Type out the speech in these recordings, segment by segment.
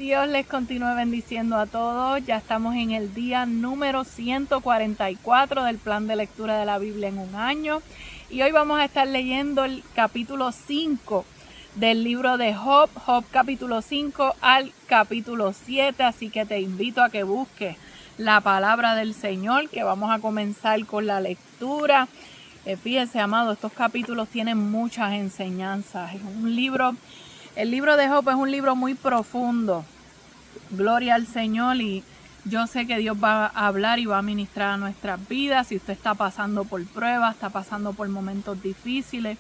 Dios les continúe bendiciendo a todos. Ya estamos en el día número 144 del plan de lectura de la Biblia en un año. Y hoy vamos a estar leyendo el capítulo 5 del libro de Job, Job capítulo 5 al capítulo 7. Así que te invito a que busques la palabra del Señor, que vamos a comenzar con la lectura. Fíjense, amados, estos capítulos tienen muchas enseñanzas. Es un libro... El libro de Job es un libro muy profundo. Gloria al Señor, y yo sé que Dios va a hablar y va a ministrar a nuestras vidas. Si usted está pasando por pruebas, está pasando por momentos difíciles,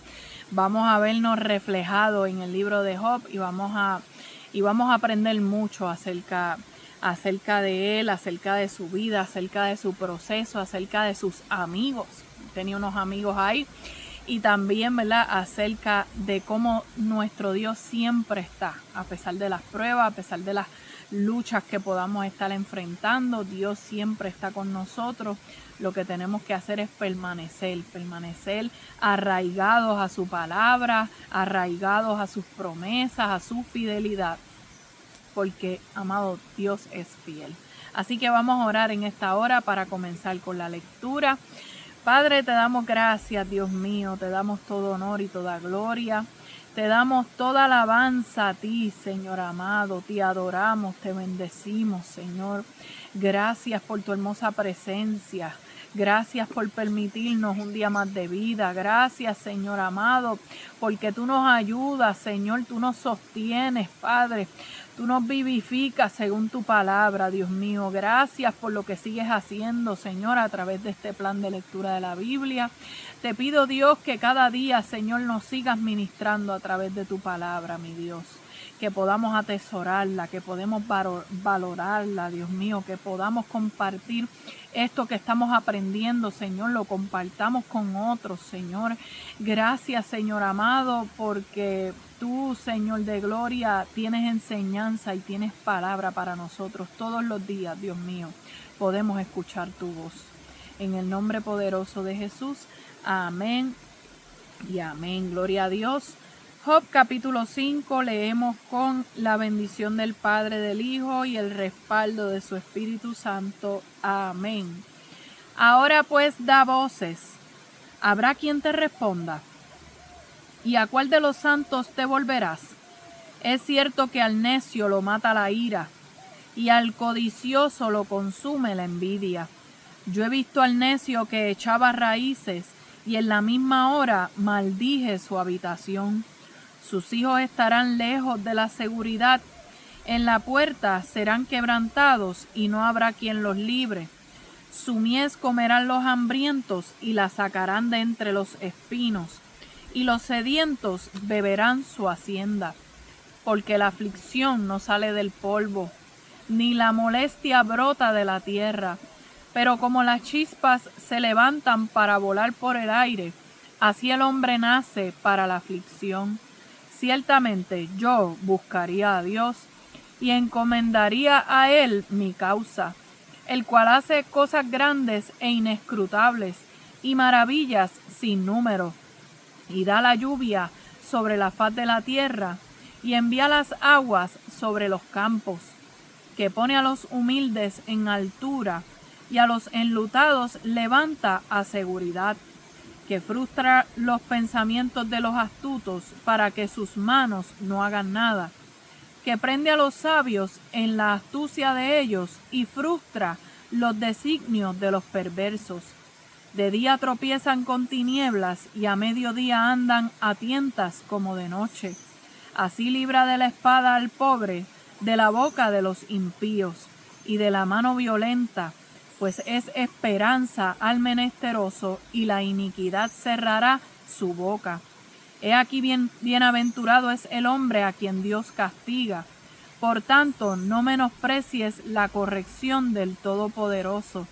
vamos a vernos reflejados en el libro de Job y vamos a aprender mucho acerca de él, acerca de su vida, acerca de su proceso, acerca de sus amigos. Tenía unos amigos ahí. Y también, ¿verdad?, acerca de cómo nuestro Dios siempre está, a pesar de las pruebas, a pesar de las luchas que podamos estar enfrentando. Dios siempre está con nosotros. Lo que tenemos que hacer es permanecer arraigados a su palabra, arraigados a sus promesas, a su fidelidad, porque, amado, Dios es fiel. Así que vamos a orar en esta hora para comenzar con la lectura. Padre, te damos gracias, Dios mío, te damos todo honor y toda gloria, te damos toda alabanza a ti, Señor amado, te adoramos, te bendecimos, Señor. Gracias por tu hermosa presencia, gracias por permitirnos un día más de vida, gracias, Señor amado, porque tú nos ayudas, Señor, tú nos sostienes, Padre. Tú nos vivificas según tu palabra, Dios mío. Gracias por lo que sigues haciendo, Señor, a través de este plan de lectura de la Biblia. Te pido, Dios, que cada día, Señor, nos sigas ministrando a través de tu palabra, mi Dios. Que podamos atesorarla, que podamos valorarla, Dios mío, que podamos compartir esto que estamos aprendiendo, Señor, lo compartamos con otros, Señor. Gracias, Señor amado, porque tú, Señor de gloria, tienes enseñanza y tienes palabra para nosotros todos los días, Dios mío. Podemos escuchar tu voz. En el nombre poderoso de Jesús, amén y amén. Gloria a Dios. Job capítulo 5, leemos con la bendición del Padre, del Hijo y el respaldo de su Espíritu Santo. Amén. Ahora pues da voces. ¿Habrá quien te responda? ¿Y a cuál de los santos te volverás? Es cierto que al necio lo mata la ira, y al codicioso lo consume la envidia. Yo he visto al necio que echaba raíces, y en la misma hora maldije su habitación. Sus hijos estarán lejos de la seguridad. En la puerta serán quebrantados y no habrá quien los libre. Su mies comerán los hambrientos y la sacarán de entre los espinos. Y los sedientos beberán su hacienda. Porque la aflicción no sale del polvo, ni la molestia brota de la tierra. Pero como las chispas se levantan para volar por el aire, así el hombre nace para la aflicción. Ciertamente yo buscaría a Dios y encomendaría a Él mi causa, el cual hace cosas grandes e inescrutables y maravillas sin número, y da la lluvia sobre la faz de la tierra y envía las aguas sobre los campos, que pone a los humildes en altura y a los enlutados levanta a seguridad, que frustra los pensamientos de los astutos para que sus manos no hagan nada, que prende a los sabios en la astucia de ellos y frustra los designios de los perversos. De día tropiezan con tinieblas y a mediodía andan a tientas como de noche. Así libra de la espada al pobre, de la boca de los impíos y de la mano violenta, pues es esperanza al menesteroso y la iniquidad cerrará su boca. He aquí bienaventurado es el hombre a quien Dios castiga. Por tanto, no menosprecies la corrección del Todopoderoso,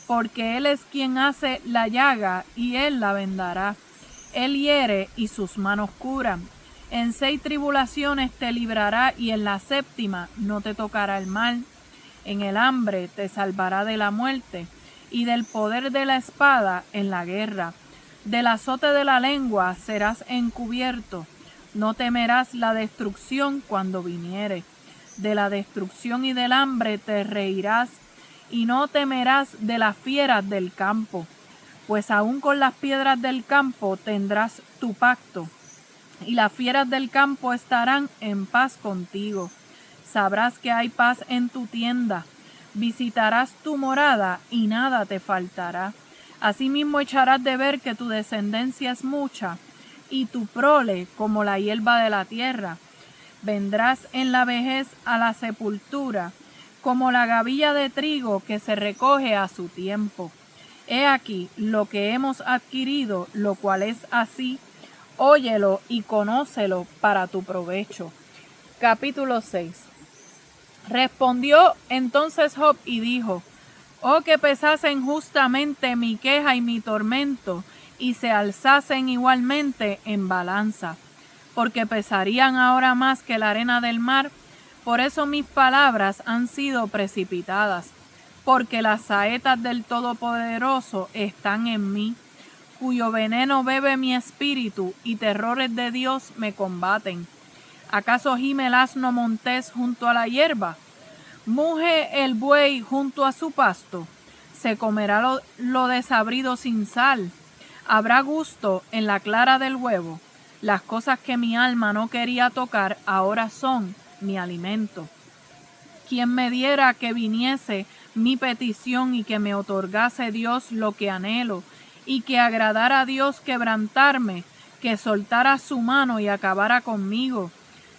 porque Él es quien hace la llaga y Él la vendará. Él hiere y sus manos curan. En 6 tribulaciones te librará y en la 7ª no te tocará el mal. En el hambre te salvará de la muerte y del poder de la espada en la guerra. Del azote de la lengua serás encubierto. No temerás la destrucción cuando viniere. de la destrucción y del hambre te reirás, y no temerás de las fieras del campo, pues aun con las piedras del campo tendrás tu pacto, y las fieras del campo estarán en paz contigo. Sabrás que hay paz en tu tienda, visitarás tu morada y nada te faltará. Asimismo echarás de ver que tu descendencia es mucha, y tu prole como la hierba de la tierra. Vendrás en la vejez a la sepultura, como la gavilla de trigo que se recoge a su tiempo. He aquí lo que hemos adquirido, lo cual es así. Óyelo y conócelo para tu provecho. Capítulo 6. Respondió entonces Job y dijo: Oh, que pesasen justamente mi queja y mi tormento, y se alzasen igualmente en balanza, porque pesarían ahora más que la arena del mar. Por eso mis palabras han sido precipitadas, porque las saetas del Todopoderoso están en mí, cuyo veneno bebe mi espíritu, y terrores de Dios me combaten. ¿Acaso gime el asno montés junto a la hierba? ¿Muge el buey junto a su pasto? ¿Se comerá lo desabrido sin sal? ¿Habrá gusto en la clara del huevo? Las cosas que mi alma no quería tocar ahora son mi alimento. Quien me diera que viniese mi petición y que me otorgase Dios lo que anhelo, y que agradara a Dios quebrantarme, que soltara su mano y acabara conmigo.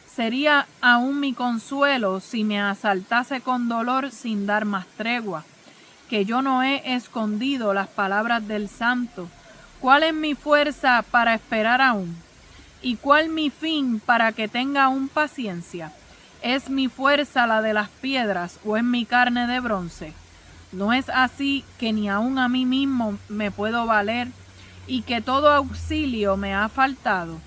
Sería aún mi consuelo si me asaltase con dolor sin dar más tregua, que yo no he escondido las palabras del Santo. ¿Cuál es mi fuerza para esperar aún? ¿Y cuál mi fin para que tenga aún paciencia? ¿Es mi fuerza la de las piedras o es mi carne de bronce? ¿No es así que ni aun a mí mismo me puedo valer y que todo auxilio me ha faltado?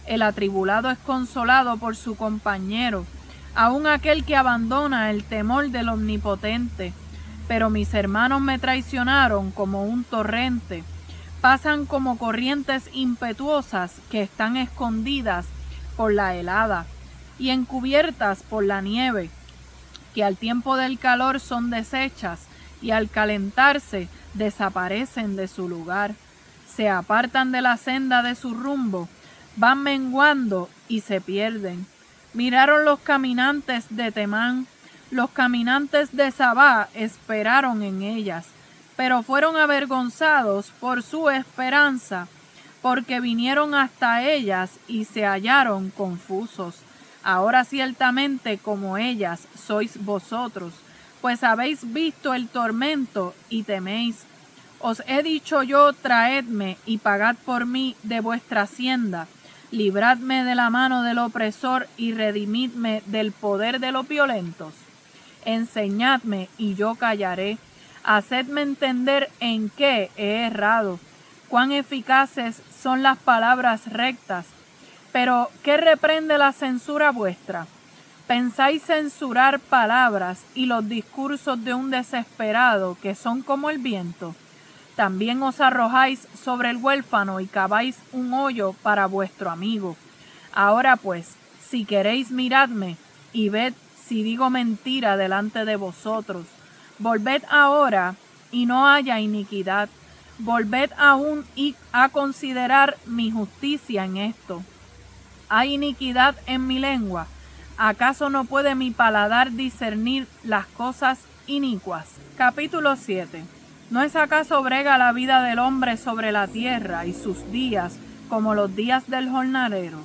El atribulado es consolado por su compañero, aun aquel que abandona el temor del Omnipotente. Pero mis hermanos me traicionaron como un torrente, pasan como corrientes impetuosas que están escondidas por la helada y encubiertas por la nieve, que al tiempo del calor son deshechas y al calentarse desaparecen de su lugar, se apartan de la senda de su rumbo, van menguando y se pierden. Miraron los caminantes de Temán, los caminantes de Sabá esperaron en ellas, pero fueron avergonzados por su esperanza, porque vinieron hasta ellas y se hallaron confusos. Ahora ciertamente como ellas sois vosotros, pues habéis visto el tormento y teméis. Os he dicho yo: traedme y pagad por mí de vuestra hacienda. Libradme de la mano del opresor y redimidme del poder de los violentos. Enseñadme y yo callaré. Hacedme entender en qué he errado. Cuán eficaces son las palabras rectas. Pero, ¿qué reprende la censura vuestra? Pensáis censurar palabras y los discursos de un desesperado que son como el viento. También os arrojáis sobre el huérfano y caváis un hoyo para vuestro amigo. Ahora pues, si queréis, miradme y ved si digo mentira delante de vosotros. Volved ahora y no haya iniquidad. Volved aún y a considerar mi justicia en esto. ¿Hay iniquidad en mi lengua? ¿Acaso no puede mi paladar discernir las cosas inicuas? Capítulo 7. ¿No es acaso brega la vida del hombre sobre la tierra y sus días como los días del jornalero?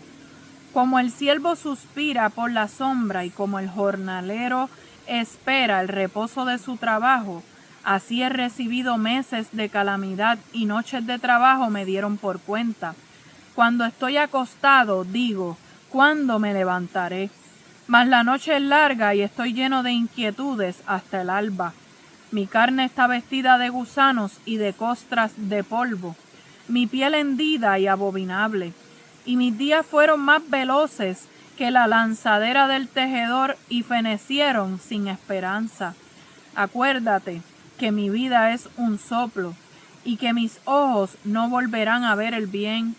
Como el siervo suspira por la sombra y como el jornalero espera el reposo de su trabajo, así he recibido meses de calamidad y noches de trabajo me dieron por cuenta. Cuando estoy acostado, digo: ¿cuándo me levantaré? Mas la noche es larga y estoy lleno de inquietudes hasta el alba. Mi carne está vestida de gusanos y de costras de polvo, mi piel hendida y abominable. Y mis días fueron más veloces que la lanzadera del tejedor y fenecieron sin esperanza. Acuérdate que mi vida es un soplo y que mis ojos no volverán a ver el bien.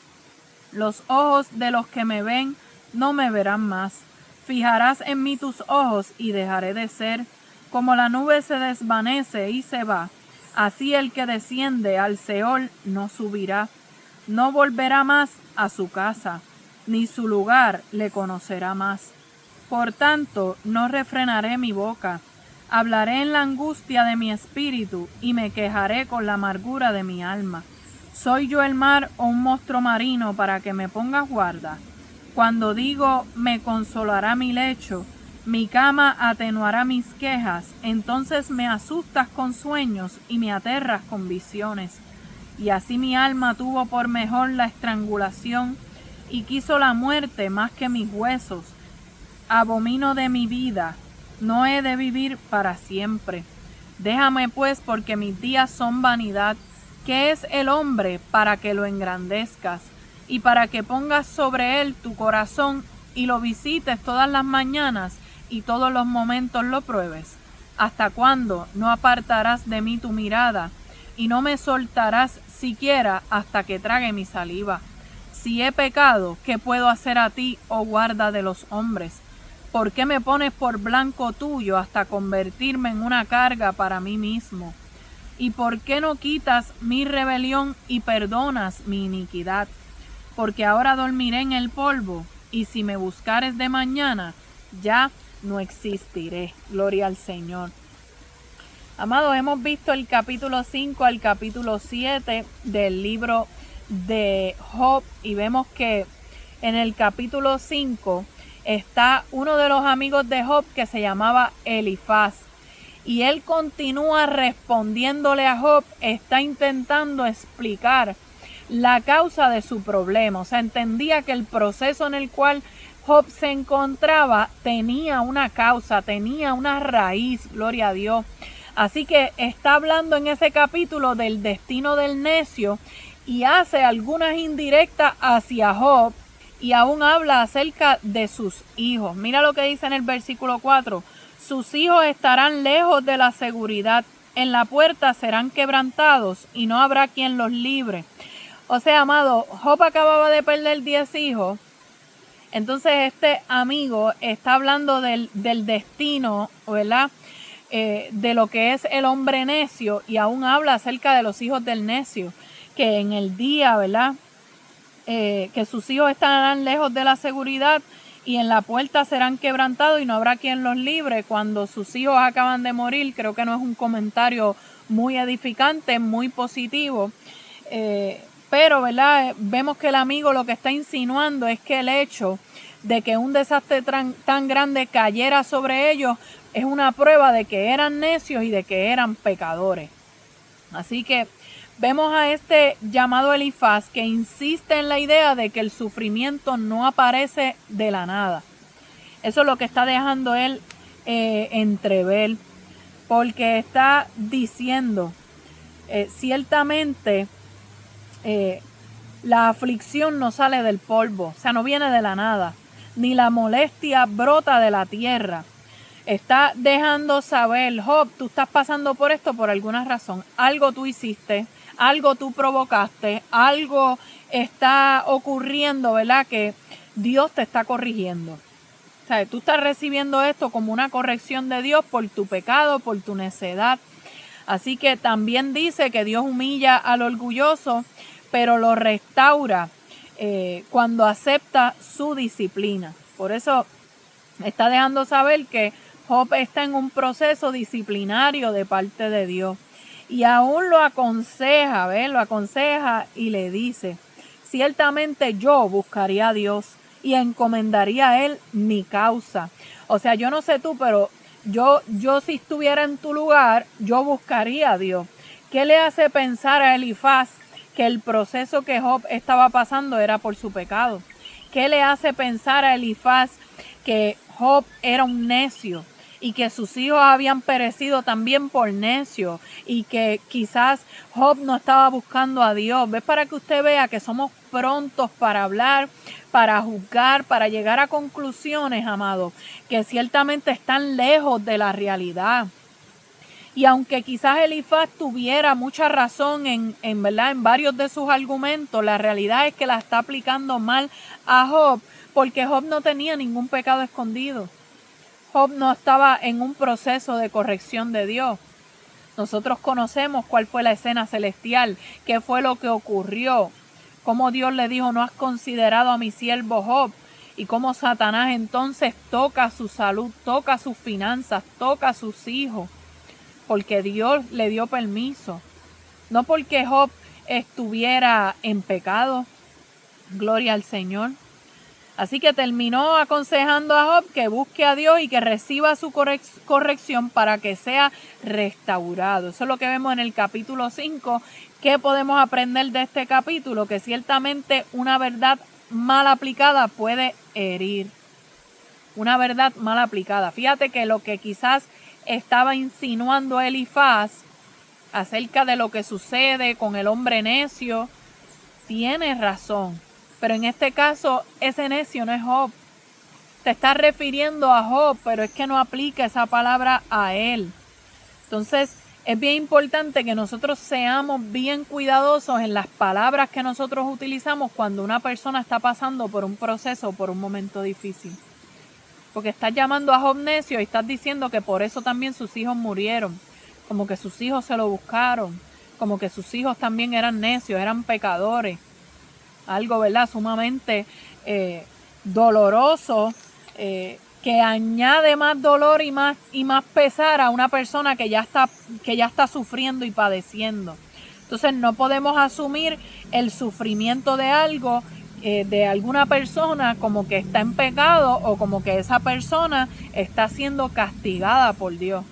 Los ojos de los que me ven no me verán más. Fijarás en mí tus ojos y dejaré de ser. Como la nube se desvanece y se va, así el que desciende al Seol no subirá, no volverá más a su casa, ni su lugar le conocerá más. Por tanto, no refrenaré mi boca, hablaré en la angustia de mi espíritu y me quejaré con la amargura de mi alma. ¿Soy yo el mar o un monstruo marino para que me pongas guarda? Cuando digo, me consolará mi lecho, mi cama atenuará mis quejas, entonces me asustas con sueños y me aterras con visiones. Y así mi alma tuvo por mejor la estrangulación y quiso la muerte más que mis huesos. Abomino de mi vida, no he de vivir para siempre. Déjame pues, porque mis días son vanidad. ¿Qué es el hombre para que lo engrandezcas y para que pongas sobre él tu corazón y lo visites todas las mañanas y todos los momentos lo pruebes? ¿Hasta cuándo no apartarás de mí tu mirada y no me soltarás siquiera hasta que trague mi saliva? Si he pecado, ¿qué puedo hacer a ti, oh guarda de los hombres? ¿Por qué me pones por blanco tuyo hasta convertirme en una carga para mí mismo? ¿Y por qué no quitas mi rebelión y perdonas mi iniquidad? Porque ahora dormiré en el polvo, y si me buscares de mañana, ya no existiré. Gloria al Señor. Amados, hemos visto el capítulo 5 al capítulo 7 del libro de Job, y vemos que en el capítulo 5 está uno de los amigos de Job que se llamaba Elifaz. Y él continúa respondiéndole a Job, está intentando explicar la causa de su problema. O sea, entendía que el proceso en el cual Job se encontraba tenía una causa, tenía una raíz, gloria a Dios. Así que está hablando en ese capítulo del destino del necio y hace algunas indirectas hacia Job y aún habla acerca de sus hijos. Mira lo que dice en el versículo 4. Sus hijos estarán lejos de la seguridad, en la puerta serán quebrantados y no habrá quien los libre. O sea, amado, Job acababa de perder 10 hijos. Entonces este amigo está hablando del destino, ¿verdad? De lo que es el hombre necio, y aún habla acerca de los hijos del necio, que en el día, ¿verdad? Que sus hijos estarán lejos de la seguridad y en la puerta serán quebrantados y no habrá quien los libre. Cuando sus hijos acaban de morir, creo que no es un comentario muy edificante, muy positivo, pero ¿verdad? Vemos que el amigo lo que está insinuando es que el hecho de que un desastre tan grande cayera sobre ellos es una prueba de que eran necios y de que eran pecadores. Así que vemos a este llamado Elifaz que insiste en la idea de que el sufrimiento no aparece de la nada. Eso es lo que está dejando él entrever, porque está diciendo, ciertamente la aflicción no sale del polvo, o sea, no viene de la nada, ni la molestia brota de la tierra. Está dejando saber, Job, tú estás pasando por esto por alguna razón. Algo tú hiciste, algo tú provocaste, algo está ocurriendo, ¿verdad? Que Dios te está corrigiendo. O sea, tú estás recibiendo esto como una corrección de Dios por tu pecado, por tu necedad. Así que también dice que Dios humilla al orgulloso, pero lo restaura cuando acepta su disciplina. Por eso está dejando saber que Job está en un proceso disciplinario de parte de Dios. Y aún lo aconseja, lo aconseja y le dice, ciertamente yo buscaría a Dios y encomendaría a Él mi causa. O sea, yo no sé tú, pero yo si estuviera en tu lugar, yo buscaría a Dios. ¿Qué le hace pensar a Elifaz que el proceso que Job estaba pasando era por su pecado? ¿Qué le hace pensar a Elifaz que Job era un necio y que sus hijos habían perecido también por necio y que quizás Job no estaba buscando a Dios? ¿Ves? Para que usted vea que somos prontos para hablar, para juzgar, para llegar a conclusiones, amados, que ciertamente están lejos de la realidad. Y aunque quizás Elifaz tuviera mucha razón en verdad en varios de sus argumentos, la realidad es que la está aplicando mal a Job, porque Job no tenía ningún pecado escondido. Job no estaba en un proceso de corrección de Dios. Nosotros conocemos cuál fue la escena celestial, qué fue lo que ocurrió, cómo Dios le dijo, no has considerado a mi siervo Job, y cómo Satanás entonces toca su salud, toca sus finanzas, toca a sus hijos, porque Dios le dio permiso, no porque Job estuviera en pecado. Gloria al Señor. Así que terminó aconsejando a Job que busque a Dios y que reciba su corrección para que sea restaurado. Eso es lo que vemos en el capítulo 5. ¿Qué podemos aprender de este capítulo? Que ciertamente una verdad mal aplicada puede herir. Una verdad mal aplicada. Fíjate que lo que quizás estaba insinuando Elifaz acerca de lo que sucede con el hombre necio, tiene razón. Pero en este caso, ese necio no es Job. Te estás refiriendo a Job, pero es que no aplica esa palabra a él. Entonces, es bien importante que nosotros seamos bien cuidadosos en las palabras que nosotros utilizamos cuando una persona está pasando por un proceso, por un momento difícil. Porque estás llamando a Job necio y estás diciendo que por eso también sus hijos murieron. Como que sus hijos se lo buscaron. Como que sus hijos también eran necios, eran pecadores. Algo, ¿verdad? Sumamente doloroso, que añade más dolor y más pesar a una persona que ya está sufriendo y padeciendo. Entonces no podemos asumir el sufrimiento de algo, de alguna persona, como que está en pecado o como que esa persona está siendo castigada por Dios.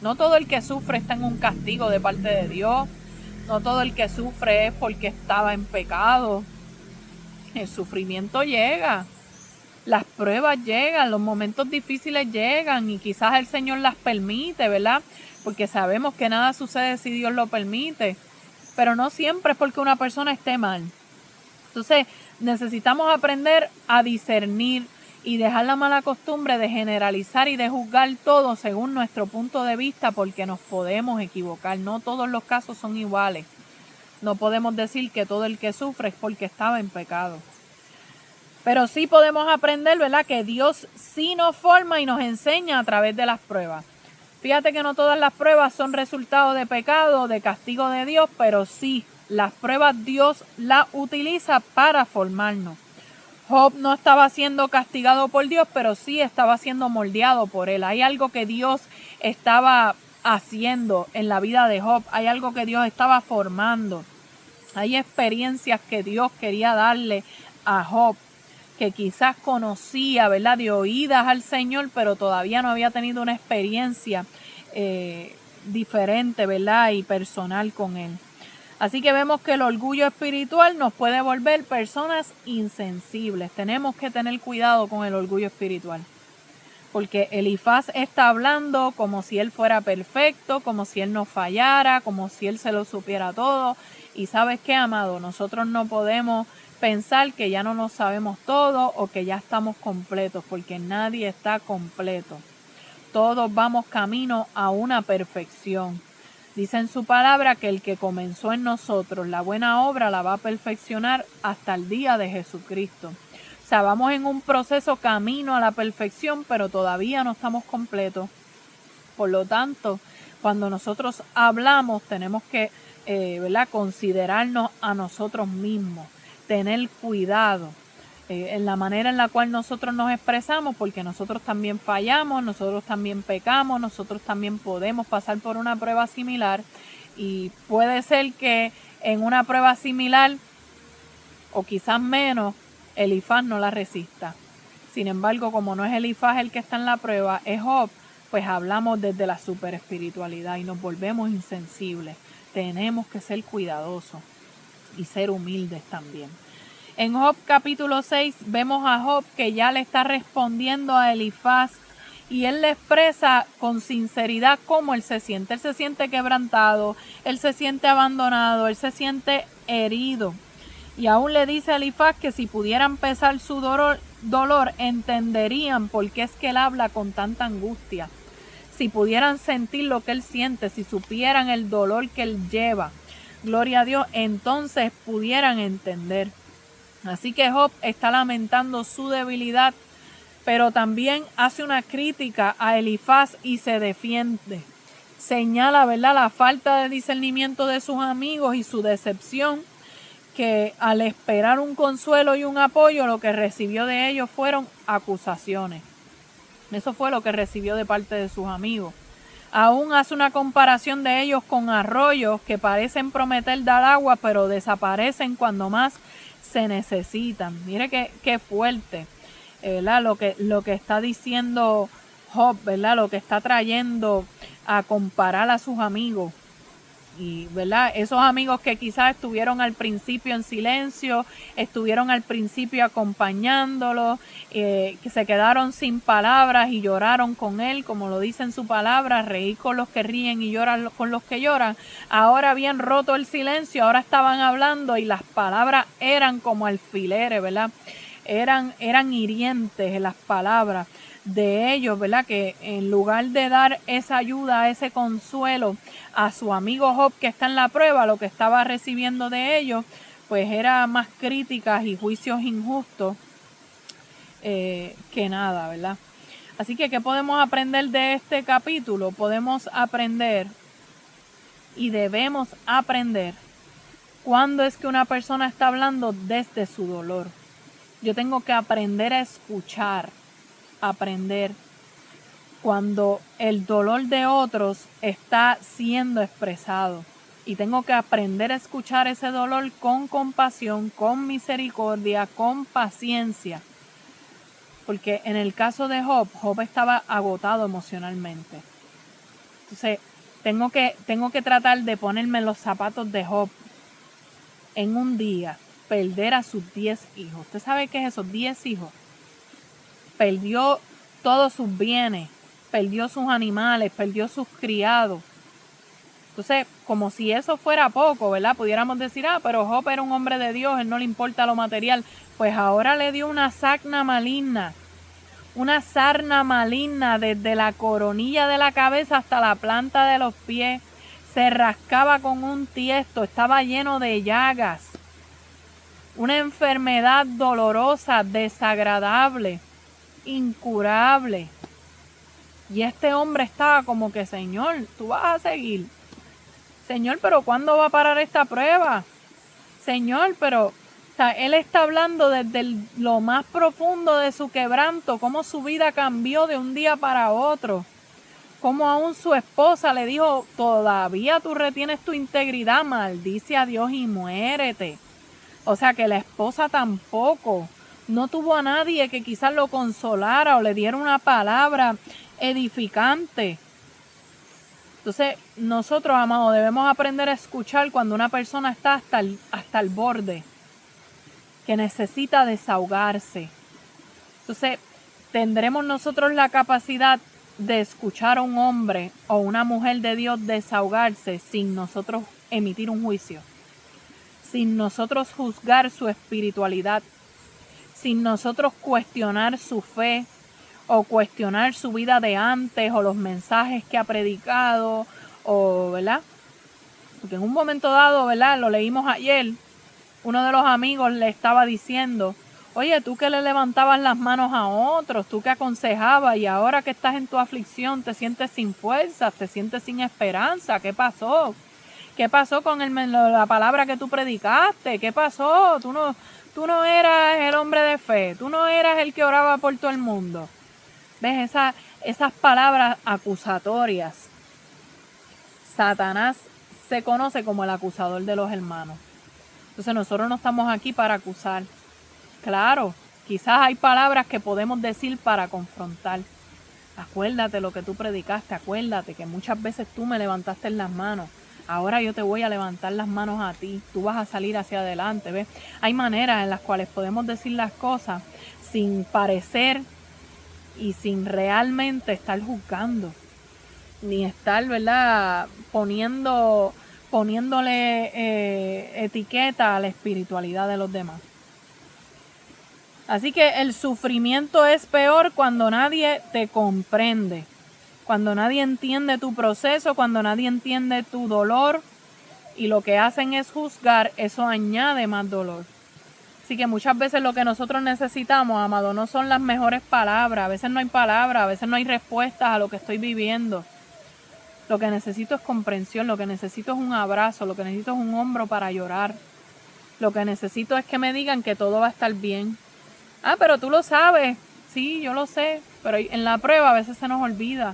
No todo el que sufre está en un castigo de parte de Dios. No todo el que sufre es porque estaba en pecado. El sufrimiento llega, las pruebas llegan, los momentos difíciles llegan y quizás el Señor las permite, ¿verdad? Porque sabemos que nada sucede si Dios lo permite, pero no siempre es porque una persona esté mal. Entonces necesitamos aprender a discernir y dejar la mala costumbre de generalizar y de juzgar todo según nuestro punto de vista, porque nos podemos equivocar. No todos los casos son iguales. No podemos decir que todo el que sufre es porque estaba en pecado. Pero sí podemos aprender, ¿verdad? Que Dios sí nos forma y nos enseña a través de las pruebas. Fíjate que no todas las pruebas son resultado de pecado, de castigo de Dios, pero sí, las pruebas Dios las utiliza para formarnos. Job no estaba siendo castigado por Dios, pero sí estaba siendo moldeado por él. Hay algo que Dios estaba haciendo en la vida de Job, hay algo que Dios estaba formando. Hay experiencias que Dios quería darle a Job, que quizás conocía, ¿verdad?, de oídas al Señor, pero todavía no había tenido una experiencia diferente, ¿verdad?, y personal con él. Así que vemos que el orgullo espiritual nos puede volver personas insensibles. Tenemos que tener cuidado con el orgullo espiritual. Porque Elifaz está hablando como si él fuera perfecto, como si él no fallara, como si él se lo supiera todo. Y ¿sabes qué, amado? Nosotros no podemos pensar que ya no lo sabemos todo o que ya estamos completos, porque nadie está completo. Todos vamos camino a una perfección. Dice en su palabra que el que comenzó en nosotros la buena obra la va a perfeccionar hasta el día de Jesucristo. O sea, vamos en un proceso camino a la perfección, pero todavía no estamos completos. Por lo tanto, cuando nosotros hablamos, tenemos que ¿verdad?, considerarnos a nosotros mismos, tener cuidado en la manera en la cual nosotros nos expresamos, porque nosotros también fallamos, nosotros también pecamos, nosotros también podemos pasar por una prueba similar y puede ser que en una prueba similar o quizás menos, Elifaz no la resista. Sin embargo, como no es Elifaz el que está en la prueba, es Job, pues hablamos desde la superespiritualidad y nos volvemos insensibles. Tenemos que ser cuidadosos y ser humildes también. En Job capítulo 6 vemos a Job que ya le está respondiendo a Elifaz y él le expresa con sinceridad cómo él se siente. Él se siente quebrantado, él se siente abandonado, él se siente herido. Y aún le dice a Elifaz que si pudieran pesar su dolor, entenderían por qué es que él habla con tanta angustia. Si pudieran sentir lo que él siente, si supieran el dolor que él lleva, gloria a Dios, entonces pudieran entender. Así que Job está lamentando su debilidad, pero también hace una crítica a Elifaz y se defiende. Señala, ¿verdad?, la falta de discernimiento de sus amigos y su decepción, que al esperar un consuelo y un apoyo, lo que recibió de ellos fueron acusaciones. Eso fue lo que recibió de parte de sus amigos. Aún hace una comparación de ellos con arroyos que parecen prometer dar agua, pero desaparecen cuando más se necesitan. Mire qué fuerte, ¿verdad? Lo que está diciendo Job, ¿verdad? Lo que está trayendo a comparar a sus amigos. Y, ¿verdad?, esos amigos que quizás estuvieron al principio en silencio, estuvieron al principio acompañándolo, que se quedaron sin palabras y lloraron con él, como lo dice en su palabra, reír con los que ríen y lloran con los que lloran. Ahora habían roto el silencio, ahora estaban hablando y las palabras eran como alfileres, ¿verdad? Eran hirientes las palabras de ellos, ¿verdad? Que en lugar de dar esa ayuda, ese consuelo a su amigo Job que está en la prueba, lo que estaba recibiendo de ellos, pues era más críticas y juicios injustos que nada, ¿verdad? Así que, ¿qué podemos aprender de este capítulo? Podemos aprender y debemos aprender cuándo es que una persona está hablando desde su dolor. Yo tengo que aprender a escuchar, aprender cuando el dolor de otros está siendo expresado. Y tengo que aprender a escuchar ese dolor con compasión, con misericordia, con paciencia. Porque en el caso de Job, Job estaba agotado emocionalmente. Entonces, tengo que tratar de ponerme en los zapatos de Job. En un día, perder a sus 10 hijos. ¿Usted sabe qué es esos 10 hijos? Perdió todos sus bienes, perdió sus animales, perdió sus criados. Entonces, como si eso fuera poco, ¿verdad? Pudiéramos decir, pero Job era un hombre de Dios, él no le importa lo material. Pues ahora le dio una sarna maligna desde la coronilla de la cabeza hasta la planta de los pies. Se rascaba con un tiesto, estaba lleno de llagas. Una enfermedad dolorosa, desagradable, incurable. Y este hombre estaba como que, Señor, tú vas a seguir. Señor, pero ¿cuándo va a parar esta prueba? Señor, pero, o sea, él está hablando desde lo más profundo de su quebranto, cómo su vida cambió de un día para otro. Cómo aún su esposa le dijo, todavía tú retienes tu integridad, maldice a Dios y muérete. O sea que la esposa tampoco, no tuvo a nadie que quizás lo consolara o le diera una palabra edificante. Entonces, nosotros, amados, debemos aprender a escuchar cuando una persona está hasta el borde, que necesita desahogarse. Entonces, tendremos nosotros la capacidad de escuchar a un hombre o una mujer de Dios desahogarse sin nosotros emitir un juicio, sin nosotros juzgar su espiritualidad, sin nosotros cuestionar su fe o cuestionar su vida de antes o los mensajes que ha predicado, o, ¿verdad? Porque en un momento dado, ¿verdad?, lo leímos ayer, uno de los amigos le estaba diciendo, oye, tú que le levantabas las manos a otros, tú que aconsejabas y ahora que estás en tu aflicción te sientes sin fuerzas, te sientes sin esperanza, ¿qué pasó? ¿Qué pasó con la palabra que tú predicaste? ¿Qué pasó? Tú no eras el hombre de fe, tú no eras el que oraba por todo el mundo. ¿Ves? Esas palabras acusatorias. Satanás se conoce como el acusador de los hermanos. Entonces nosotros no estamos aquí para acusar. Claro, quizás hay palabras que podemos decir para confrontar. Acuérdate lo que tú predicaste, acuérdate que muchas veces tú me levantaste las manos. Ahora yo te voy a levantar las manos a ti, tú vas a salir hacia adelante, ¿ves? Hay maneras en las cuales podemos decir las cosas sin parecer y sin realmente estar juzgando, ni estar, ¿verdad?, poniéndole etiqueta a la espiritualidad de los demás. Así que el sufrimiento es peor cuando nadie te comprende, cuando nadie entiende tu proceso, cuando nadie entiende tu dolor y lo que hacen es juzgar. Eso añade más dolor. Así que muchas veces lo que nosotros necesitamos, amado, no son las mejores palabras. A veces no hay palabras, a veces no hay respuestas a lo que estoy viviendo. Lo que necesito es comprensión, lo que necesito es un abrazo, lo que necesito es un hombro para llorar. Lo que necesito es que me digan que todo va a estar bien. Ah, pero tú lo sabes. Sí, yo lo sé. Pero en la prueba a veces se nos olvida.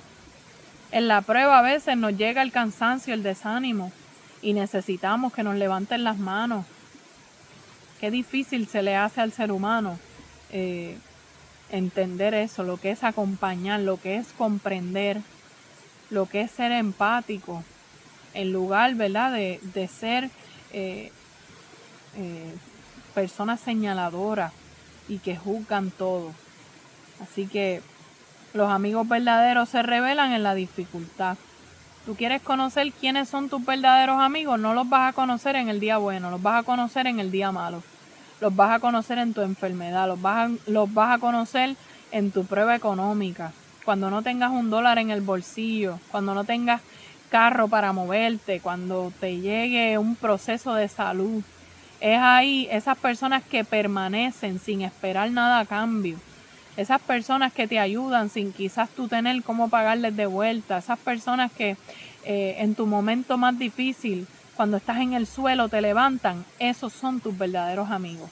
En la prueba a veces nos llega el cansancio, el desánimo. Y necesitamos que nos levanten las manos. Qué difícil se le hace al ser humano entender eso, lo que es acompañar, lo que es comprender, lo que es ser empático, en lugar, ¿verdad?, de ser personas señaladoras y que juzgan todo. Así que los amigos verdaderos se revelan en la dificultad. ¿Tú quieres conocer quiénes son tus verdaderos amigos? No los vas a conocer en el día bueno, los vas a conocer en el día malo. Los vas a conocer en tu enfermedad, los vas a conocer en tu prueba económica. Cuando no tengas $1 en el bolsillo, cuando no tengas carro para moverte, cuando te llegue un proceso de salud. Es ahí esas personas que permanecen sin esperar nada a cambio. Esas personas que te ayudan sin quizás tú tener cómo pagarles de vuelta. Esas personas que en tu momento más difícil, cuando estás en el suelo, te levantan. Esos son tus verdaderos amigos.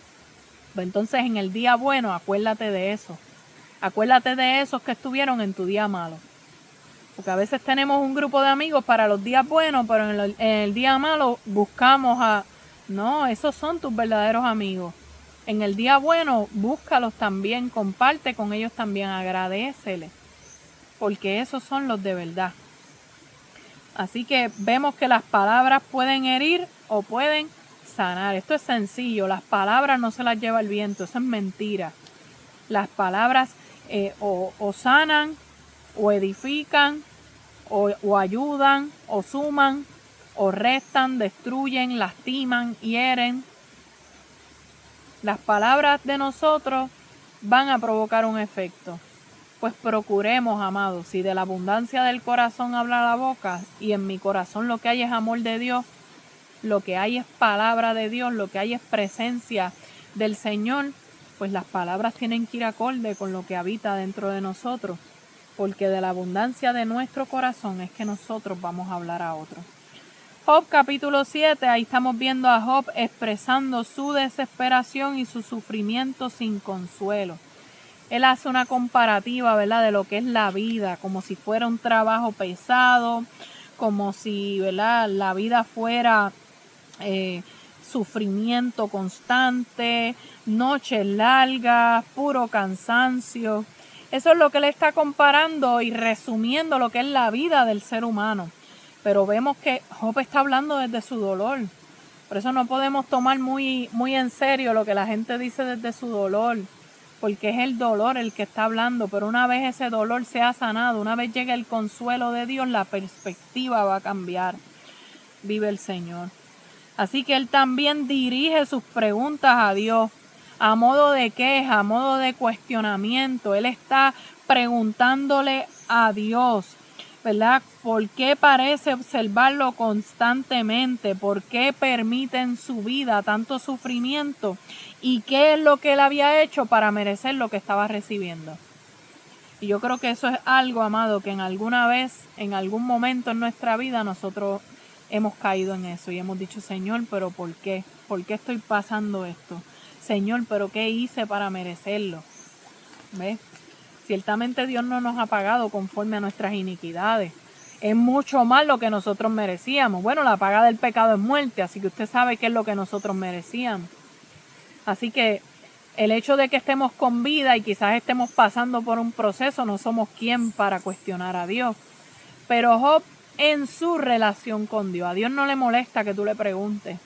Entonces en el día bueno, acuérdate de eso. Acuérdate de esos que estuvieron en tu día malo. Porque a veces tenemos un grupo de amigos para los días buenos, pero en el día malo buscamos a... No, esos son tus verdaderos amigos. En el día bueno, búscalos también, comparte con ellos también, agradéceles, porque esos son los de verdad. Así que vemos que las palabras pueden herir o pueden sanar. Esto es sencillo, las palabras no se las lleva el viento, eso es mentira. Las palabras o sanan, o edifican, o ayudan, o suman, o restan, destruyen, lastiman, hieren. Las palabras de nosotros van a provocar un efecto. Pues procuremos, amados, si de la abundancia del corazón habla la boca, y en mi corazón lo que hay es amor de Dios, lo que hay es palabra de Dios, lo que hay es presencia del Señor, pues las palabras tienen que ir acorde con lo que habita dentro de nosotros, porque de la abundancia de nuestro corazón es que nosotros vamos a hablar a otros. Job capítulo 7, ahí estamos viendo a Job expresando su desesperación y su sufrimiento sin consuelo. Él hace una comparativa, ¿verdad?, de lo que es la vida, como si fuera un trabajo pesado, como si, ¿verdad?, la vida fuera sufrimiento constante, noches largas, puro cansancio. Eso es lo que él está comparando y resumiendo lo que es la vida del ser humano. Pero vemos que Job está hablando desde su dolor. Por eso no podemos tomar muy en serio lo que la gente dice desde su dolor, porque es el dolor el que está hablando. Pero una vez ese dolor sea sanado, una vez llegue el consuelo de Dios, la perspectiva va a cambiar. Vive el Señor. Así que él también dirige sus preguntas a Dios, a modo de queja, a modo de cuestionamiento. Él está preguntándole a Dios, ¿verdad? ¿Por qué parece observarlo constantemente? ¿Por qué permite en su vida tanto sufrimiento? ¿Y qué es lo que él había hecho para merecer lo que estaba recibiendo? Y yo creo que eso es algo, amado, que en alguna vez, en algún momento en nuestra vida nosotros hemos caído en eso y hemos dicho, Señor, ¿pero por qué? ¿Por qué estoy pasando esto? Señor, ¿pero qué hice para merecerlo? ¿Ves? Ciertamente Dios no nos ha pagado conforme a nuestras iniquidades. Es mucho más lo que nosotros merecíamos. Bueno, la paga del pecado es muerte, así que usted sabe qué es lo que nosotros merecíamos. Así que el hecho de que estemos con vida y quizás estemos pasando por un proceso, no somos quien para cuestionar a Dios. Pero Job, en su relación con Dios, a Dios no le molesta que tú le preguntes.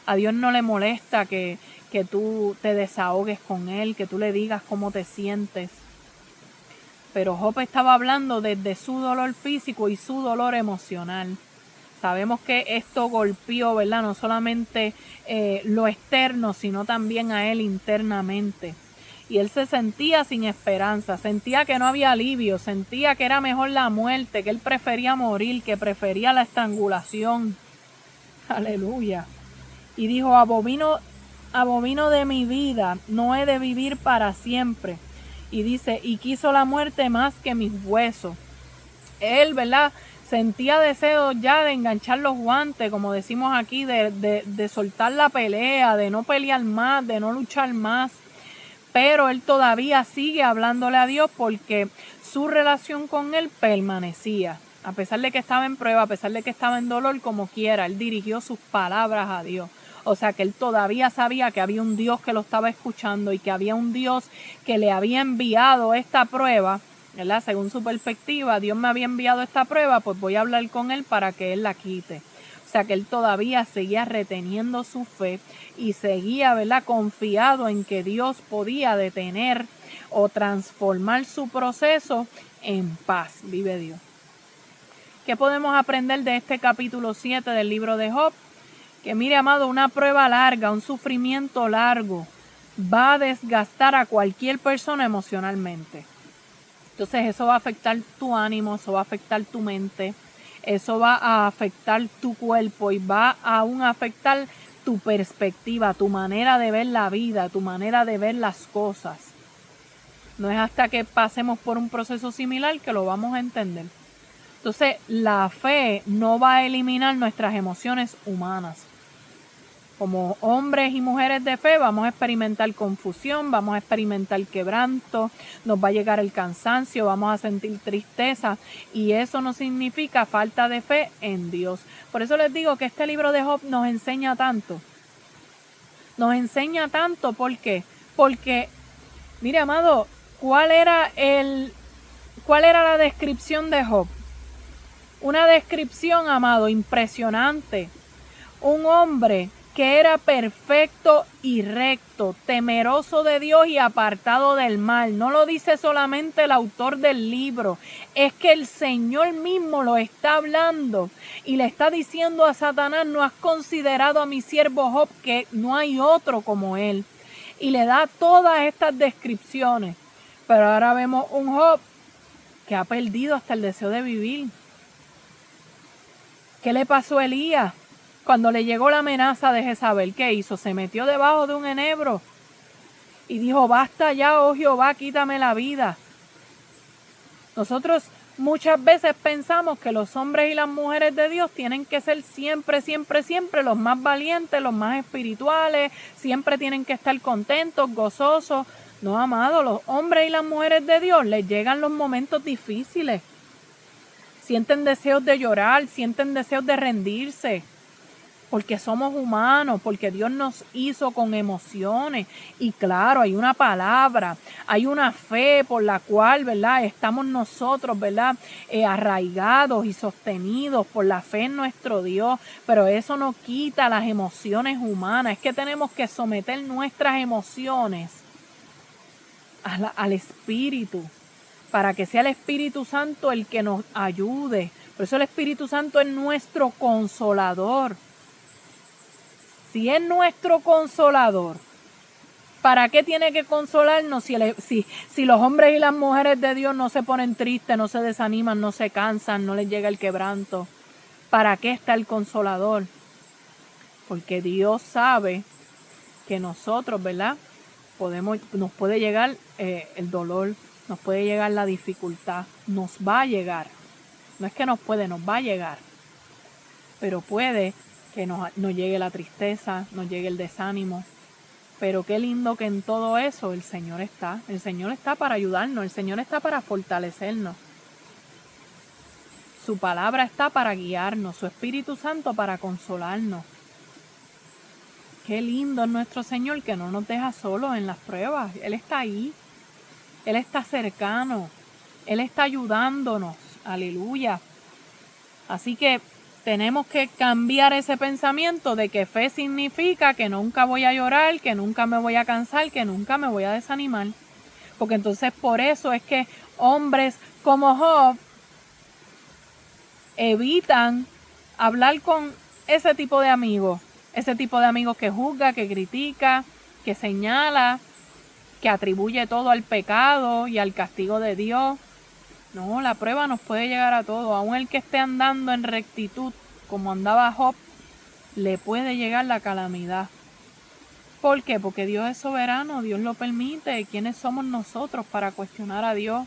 A Dios no le molesta que tú te desahogues con Él, que tú le digas cómo te sientes. Pero Job estaba hablando desde su dolor físico y su dolor emocional. Sabemos que esto golpeó, ¿verdad?, no solamente lo externo, sino también a él internamente. Y él se sentía sin esperanza, sentía que no había alivio, sentía que era mejor la muerte, que él prefería morir, que prefería la estrangulación. Aleluya. Y dijo, abomino abomino de mi vida, no he de vivir para siempre. Y dice, y quiso la muerte más que mis huesos. Él, ¿verdad? Sentía deseo ya de enganchar los guantes, como decimos aquí, de soltar la pelea, de no pelear más, de no luchar más. Pero él todavía sigue hablándole a Dios porque su relación con él permanecía. A pesar de que estaba en prueba, a pesar de que estaba en dolor, como quiera, él dirigió sus palabras a Dios. O sea que él todavía sabía que había un Dios que lo estaba escuchando y que había un Dios que le había enviado esta prueba, ¿verdad? Según su perspectiva, Dios me había enviado esta prueba, pues voy a hablar con él para que él la quite. O sea que él todavía seguía reteniendo su fe y seguía, ¿verdad?, confiado en que Dios podía detener o transformar su proceso en paz. Vive Dios. ¿Qué podemos aprender de este capítulo 7 del libro de Job? Que mire, amado, una prueba larga, un sufrimiento largo va a desgastar a cualquier persona emocionalmente. Entonces eso va a afectar tu ánimo, eso va a afectar tu mente, eso va a afectar tu cuerpo y va aún a afectar tu perspectiva, tu manera de ver la vida, tu manera de ver las cosas. No es hasta que pasemos por un proceso similar que lo vamos a entender. Entonces, la fe no va a eliminar nuestras emociones humanas. Como hombres y mujeres de fe vamos a experimentar confusión, vamos a experimentar quebranto, nos va a llegar el cansancio, vamos a sentir tristeza y eso no significa falta de fe en Dios. Por eso les digo que este libro de Job nos enseña tanto. Nos enseña tanto, ¿por qué? Porque, mire, amado, ¿cuál era la descripción de Job? Una descripción, amado, impresionante. Un hombre que era perfecto y recto, temeroso de Dios y apartado del mal. No lo dice solamente el autor del libro, es que el Señor mismo lo está hablando y le está diciendo a Satanás, no has considerado a mi siervo Job, que no hay otro como él. Y le da todas estas descripciones. Pero ahora vemos un Job que ha perdido hasta el deseo de vivir. ¿Qué le pasó a Elías? Cuando le llegó la amenaza de Jezabel, ¿qué hizo? Se metió debajo de un enebro y dijo, basta ya, oh Jehová, quítame la vida. Nosotros muchas veces pensamos que los hombres y las mujeres de Dios tienen que ser siempre, siempre, siempre los más valientes, los más espirituales, siempre tienen que estar contentos, gozosos. No, amado, los hombres y las mujeres de Dios les llegan los momentos difíciles. Sienten deseos de llorar, sienten deseos de rendirse. Porque somos humanos, porque Dios nos hizo con emociones. Y claro, hay una palabra, hay una fe por la cual, ¿verdad?, estamos nosotros, ¿verdad?, arraigados y sostenidos por la fe en nuestro Dios. Pero eso no quita las emociones humanas. Es que tenemos que someter nuestras emociones al Espíritu, para que sea el Espíritu Santo el que nos ayude. Por eso el Espíritu Santo es nuestro consolador. Si es nuestro consolador, ¿para qué tiene que consolarnos si los hombres y las mujeres de Dios no se ponen tristes, no se desaniman, no se cansan, no les llega el quebranto? ¿Para qué está el consolador? Porque Dios sabe que nosotros, ¿verdad?, nos puede llegar el dolor, nos puede llegar la dificultad, nos va a llegar. No es que nos va a llegar. Pero puede que nos llegue la tristeza, nos llegue el desánimo. Pero qué lindo que en todo eso el Señor está. El Señor está para ayudarnos, el Señor está para fortalecernos. Su palabra está para guiarnos, su Espíritu Santo para consolarnos. Qué lindo es nuestro Señor, que no nos deja solos en las pruebas. Él está ahí, Él está cercano, Él está ayudándonos. Aleluya. Así que tenemos que cambiar ese pensamiento de que fe significa que nunca voy a llorar, que nunca me voy a cansar, que nunca me voy a desanimar. Porque entonces por eso es que hombres como Job evitan hablar con ese tipo de amigos que juzga, que critica, que señala, que atribuye todo al pecado y al castigo de Dios. No, la prueba nos puede llegar a todos. Aún el que esté andando en rectitud, como andaba Job, le puede llegar la calamidad. ¿Por qué? Porque Dios es soberano, Dios lo permite. ¿Quiénes somos nosotros para cuestionar a Dios?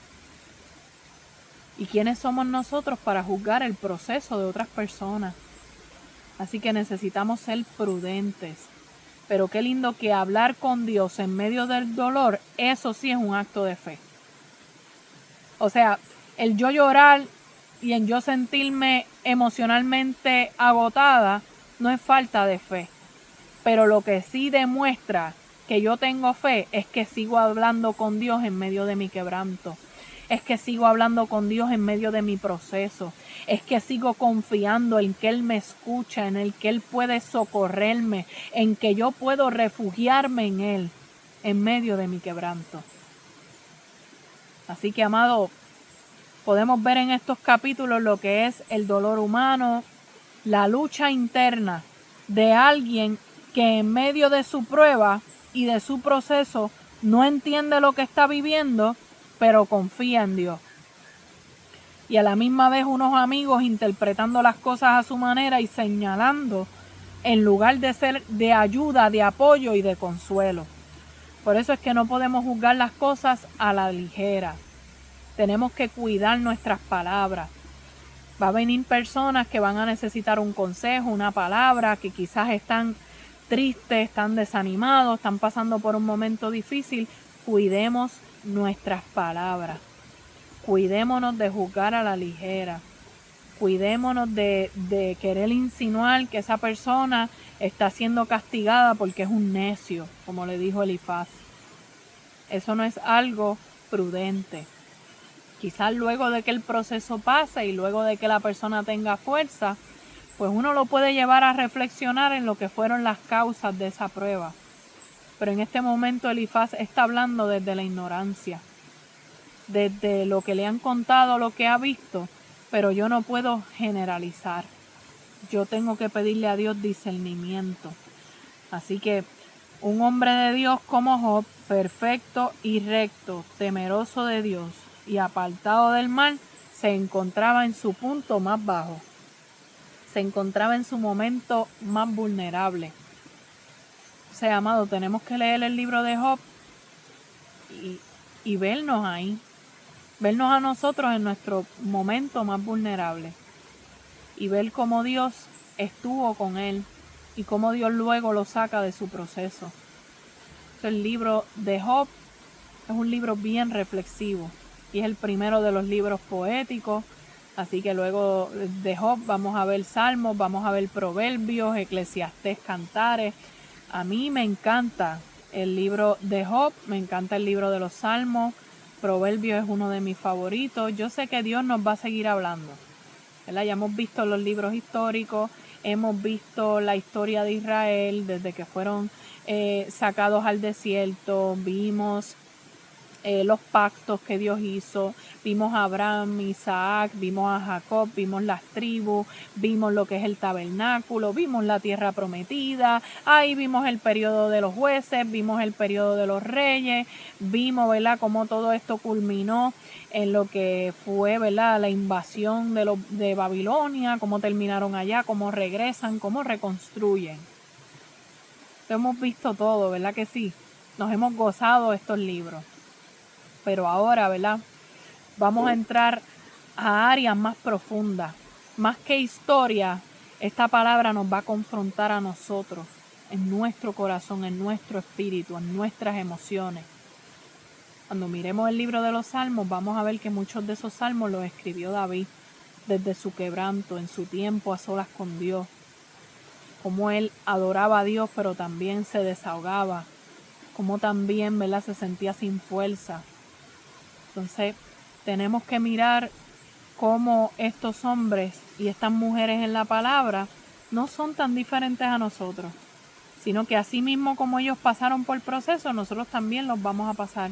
¿Y quiénes somos nosotros para juzgar el proceso de otras personas? Así que necesitamos ser prudentes. Pero qué lindo que hablar con Dios en medio del dolor, eso sí es un acto de fe. O sea, el yo llorar y en yo sentirme emocionalmente agotada no es falta de fe. Pero lo que sí demuestra que yo tengo fe es que sigo hablando con Dios en medio de mi quebranto. Es que sigo hablando con Dios en medio de mi proceso. Es que sigo confiando en que Él me escucha, en el que Él puede socorrerme, en que yo puedo refugiarme en Él en medio de mi quebranto. Así que, amado, podemos ver en estos capítulos lo que es el dolor humano, la lucha interna de alguien que en medio de su prueba y de su proceso no entiende lo que está viviendo, pero confía en Dios. Y a la misma vez unos amigos interpretando las cosas a su manera y señalando en lugar de ser de ayuda, de apoyo y de consuelo. Por eso es que no podemos juzgar las cosas a la ligera. Tenemos que cuidar nuestras palabras. Va a venir personas que van a necesitar un consejo, una palabra, que quizás están tristes, están desanimados, están pasando por un momento difícil. Cuidemos nuestras palabras. Cuidémonos de juzgar a la ligera. Cuidémonos de querer insinuar que esa persona está siendo castigada porque es un necio, como le dijo Elifaz. Eso no es algo prudente. Quizás luego de que el proceso pase y luego de que la persona tenga fuerza, pues uno lo puede llevar a reflexionar en lo que fueron las causas de esa prueba. Pero en este momento Elifaz está hablando desde la ignorancia, desde lo que le han contado, lo que ha visto, pero yo no puedo generalizar. Yo tengo que pedirle a Dios discernimiento. Así que un hombre de Dios como Job, perfecto y recto, temeroso de Dios y apartado del mal, se encontraba en su punto más bajo. Se encontraba en su momento más vulnerable. O sea, amado, tenemos que leer el libro de Job y vernos ahí. Vernos a nosotros en nuestro momento más vulnerable. Y ver cómo Dios estuvo con él y cómo Dios luego lo saca de su proceso. El libro de Job es un libro bien reflexivo y es el primero de los libros poéticos. Así que luego de Job vamos a ver Salmos, vamos a ver Proverbios, Eclesiastés, Cantares. A mí me encanta el libro de Job, me encanta el libro de los Salmos. Proverbios es uno de mis favoritos. Yo sé que Dios nos va a seguir hablando, ¿verdad? Ya hemos visto los libros históricos, hemos visto la historia de Israel desde que fueron sacados al desierto, vimos los pactos que Dios hizo, vimos a Abraham, Isaac, vimos a Jacob, vimos las tribus, vimos lo que es el tabernáculo, vimos la tierra prometida, ahí vimos el periodo de los jueces, vimos el periodo de los reyes, vimos, ¿verdad?, cómo todo esto culminó en lo que fue, ¿verdad?, la invasión de Babilonia, cómo terminaron allá, cómo regresan, cómo reconstruyen. Hemos visto todo, ¿verdad que sí? Nos hemos gozado estos libros. Pero ahora, ¿verdad?, vamos a entrar a áreas más profundas. Más que historia, esta palabra nos va a confrontar a nosotros, en nuestro corazón, en nuestro espíritu, en nuestras emociones. Cuando miremos el libro de los Salmos, vamos a ver que muchos de esos salmos los escribió David desde su quebranto, en su tiempo a solas con Dios. Como él adoraba a Dios, pero también se desahogaba. Como también, ¿verdad?, se sentía sin fuerza. Entonces, tenemos que mirar cómo estos hombres y estas mujeres en la palabra no son tan diferentes a nosotros, sino que así mismo como ellos pasaron por el proceso, nosotros también los vamos a pasar.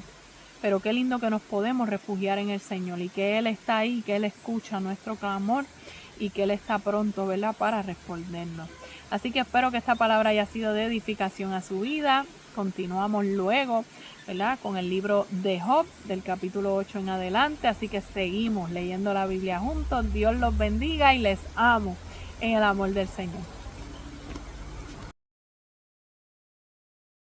Pero qué lindo que nos podemos refugiar en el Señor y que Él está ahí, que Él escucha nuestro clamor y que Él está pronto, ¿verdad?, para respondernos. Así que espero que esta palabra haya sido de edificación a su vida. Continuamos luego, ¿verdad?, con el libro de Job, del capítulo 8 en adelante. Así que seguimos leyendo la Biblia juntos. Dios los bendiga y les amo en el amor del Señor.